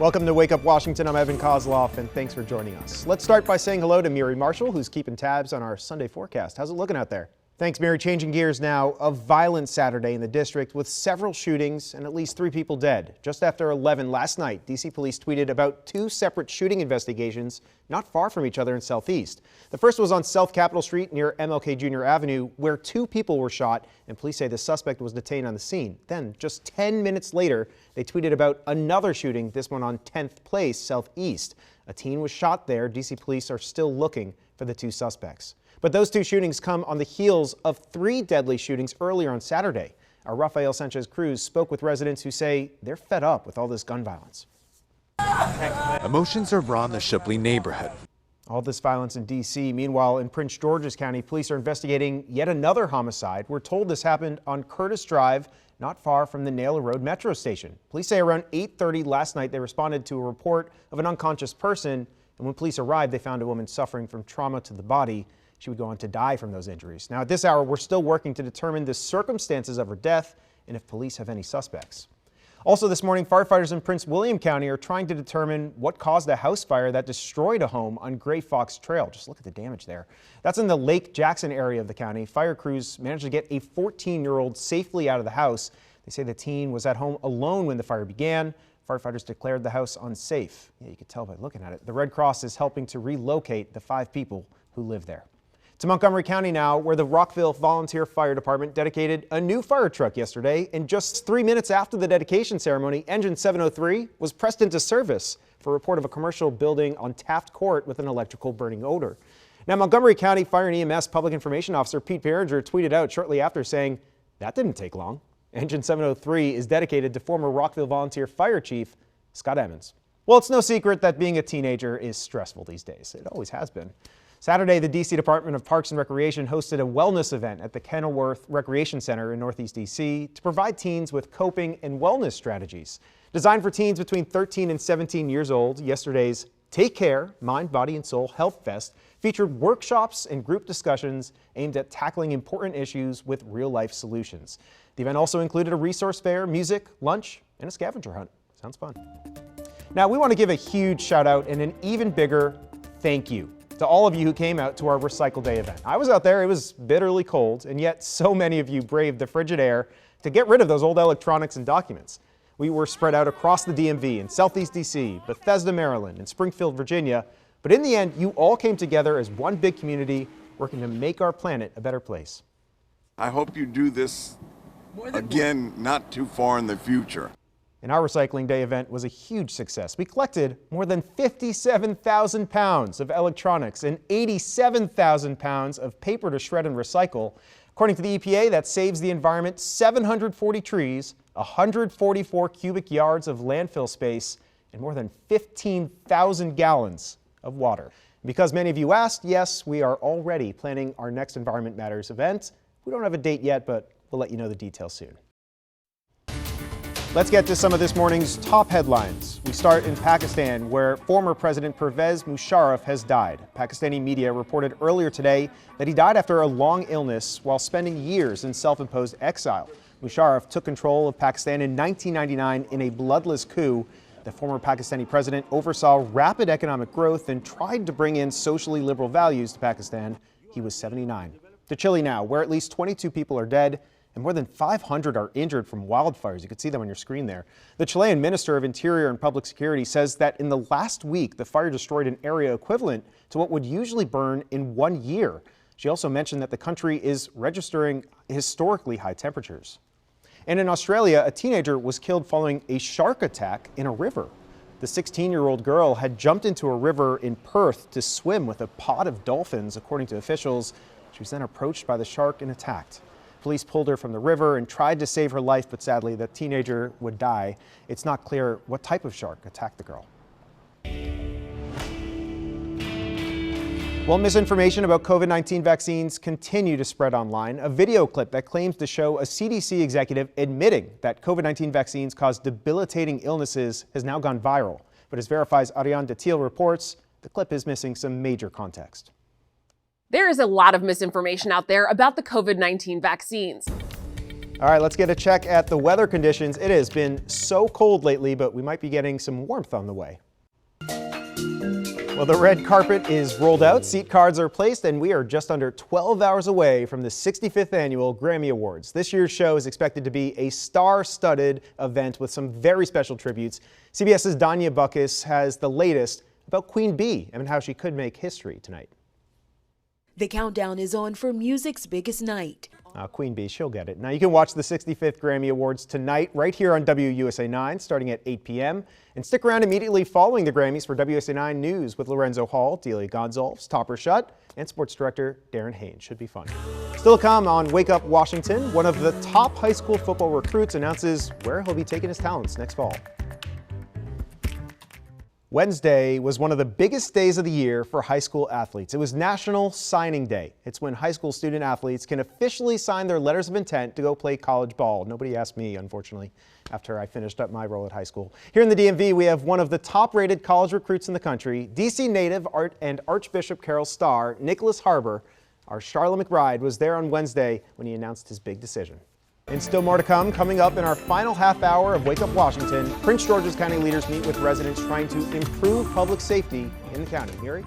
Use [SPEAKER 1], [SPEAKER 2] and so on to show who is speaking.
[SPEAKER 1] Welcome to Wake Up Washington. I'm Evan Koslof, and thanks for joining us. Let's start by saying hello to Miri Marshall, who's keeping tabs on our Sunday forecast. How's it looking out there? Thanks, Miri. Changing gears now. A violent Saturday in the district with several shootings and at least 3 people dead. Just after 11 last night, D.C. police tweeted about 2 separate shooting investigations not far from each other in Southeast. The first was on South Capitol Street near MLK Jr. Avenue, where 2 people were shot, and police say the suspect was detained on the scene. Then, just 10 minutes later, they tweeted about another shooting, this one on 10th Place, Southeast. A teen was shot there. D.C. police are still looking for the 2 suspects. But those 2 shootings come on the heels of 3 deadly shootings earlier on Saturday. Our Rafael Sanchez-Cruz spoke with residents who say they're fed up with all this gun violence.
[SPEAKER 2] Emotions are raw in the Shipley neighborhood.
[SPEAKER 1] All this violence in D.C. Meanwhile, in Prince George's County, police are investigating yet another homicide. We're told this happened on Curtis Drive, not far from the Naylor Road metro station. Police say around 8:30 last night they responded to a report of an unconscious person, and when police arrived, they found a woman suffering from trauma to the body. She would go on to die from those injuries. Now, at this hour, we're still working to determine the circumstances of her death and if police have any suspects. Also this morning, firefighters in Prince William County are trying to determine what caused a house fire that destroyed a home on Gray Fox Trail. Just look at the damage there. That's in the Lake Jackson area of the county. Fire crews managed to get a 14-year-old safely out of the house. They say the teen was at home alone when the fire began. Firefighters declared the house unsafe. Yeah, you could tell by looking at it. The Red Cross is helping to relocate the 5 people who live there. To Montgomery County now, where the Rockville Volunteer Fire Department dedicated a new fire truck yesterday. And just 3 minutes after the dedication ceremony, engine 703 was pressed into service for a report of a commercial building on Taft Court with an electrical burning odor. Now, Montgomery County Fire and EMS Public Information Officer Pete Behringer tweeted out shortly after saying, "That didn't take long." Engine 703 is dedicated to former Rockville Volunteer Fire Chief Scott Emmons. Well, it's no secret that being a teenager is stressful these days. It always has been. Saturday, the D.C. Department of Parks and Recreation hosted a wellness event at the Kenilworth Recreation Center in Northeast D.C. to provide teens with coping and wellness strategies. Designed for teens between 13 and 17 years old, yesterday's Take Care, Mind, Body, and Soul Health Fest featured workshops and group discussions aimed at tackling important issues with real-life solutions. The event also included a resource fair, music, lunch, and a scavenger hunt. Sounds fun. Now, we want to give a huge shout out and an even bigger thank you to all of you who came out to our Recycle Day event. I was out there, it was bitterly cold, and yet so many of you braved the frigid air to get rid of those old electronics and documents. We were spread out across the DMV in Southeast DC, Bethesda, Maryland, and Springfield, Virginia, but in the end, you all came together as one big community working to make our planet a better place.
[SPEAKER 3] I hope you do this again not too far in the future.
[SPEAKER 1] And our Recycling Day event was a huge success. We collected more than 57,000 pounds of electronics and 87,000 pounds of paper to shred and recycle. According to the EPA, that saves the environment 740 trees, 144 cubic yards of landfill space, and more than 15,000 gallons of water. Because many of you asked, yes, we are already planning our next Environment Matters event. We don't have a date yet, but we'll let you know the details soon. Let's get to some of this morning's top headlines. We start in Pakistan, where former President Pervez Musharraf has died. Pakistani media reported earlier today that he died after a long illness while spending years in self-imposed exile. Musharraf took control of Pakistan in 1999 in a bloodless coup. The former Pakistani president oversaw rapid economic growth and tried to bring in socially liberal values to Pakistan. He was 79. To Chile now, where at least 22 people are dead and more than 500 are injured from wildfires. You can see them on your screen there. The Chilean Minister of Interior and Public Security says that in the last week, the fire destroyed an area equivalent to what would usually burn in 1 year. She also mentioned that the country is registering historically high temperatures. And in Australia, a teenager was killed following a shark attack in a river. The 16-year-old girl had jumped into a river in Perth to swim with a pod of dolphins, according to officials. She was then approached by the shark and attacked. Police pulled her from the river and tried to save her life, but sadly, the teenager would die. It's not clear what type of shark attacked the girl. Well, misinformation about COVID-19 vaccines continue to spread online. A video clip that claims to show a CDC executive admitting that COVID-19 vaccines cause debilitating illnesses has now gone viral. But as Verify's Ariane Detil reports, the clip is missing some major context.
[SPEAKER 4] There is a lot of misinformation out there about the COVID-19 vaccines.
[SPEAKER 1] All right, let's get a check at the weather conditions. It has been so cold lately, but we might be getting some warmth on the way. Well, the red carpet is rolled out, seat cards are placed, and we are just under 12 hours away from the 65th annual Grammy Awards. This year's show is expected to be a star-studded event with some very special tributes. CBS's Danya Buckus has the latest about Queen Bee and how she could make history tonight.
[SPEAKER 2] The countdown is on for music's biggest night.
[SPEAKER 1] Queen Bee, she'll get it. Now you can watch the 65th Grammy Awards tonight right here on WUSA 9 starting at 8 p.m. And stick around immediately following the Grammys for WUSA 9 News with Lorenzo Hall, Delia Gonzalez, Topper Shutt, and sports director Darren Haynes. Should be fun. Still to come on Wake Up Washington, one of the top high school football recruits announces where he'll be taking his talents next fall. Wednesday was one of the biggest days of the year for high school athletes. It was National Signing Day. It's when high school student athletes can officially sign their letters of intent to go play college ball. Nobody asked me, unfortunately, after I finished up my role at high school. Here in the DMV, we have one of the top-rated college recruits in the country, DC native and Archbishop Carroll star Nicholas Harbor. Our Charlotte McBride was there on Wednesday when he announced his big decision. And still more to come. Coming up in our final half hour of Wake Up Washington, Prince George's County leaders meet with residents trying to improve public safety in the county. Miri?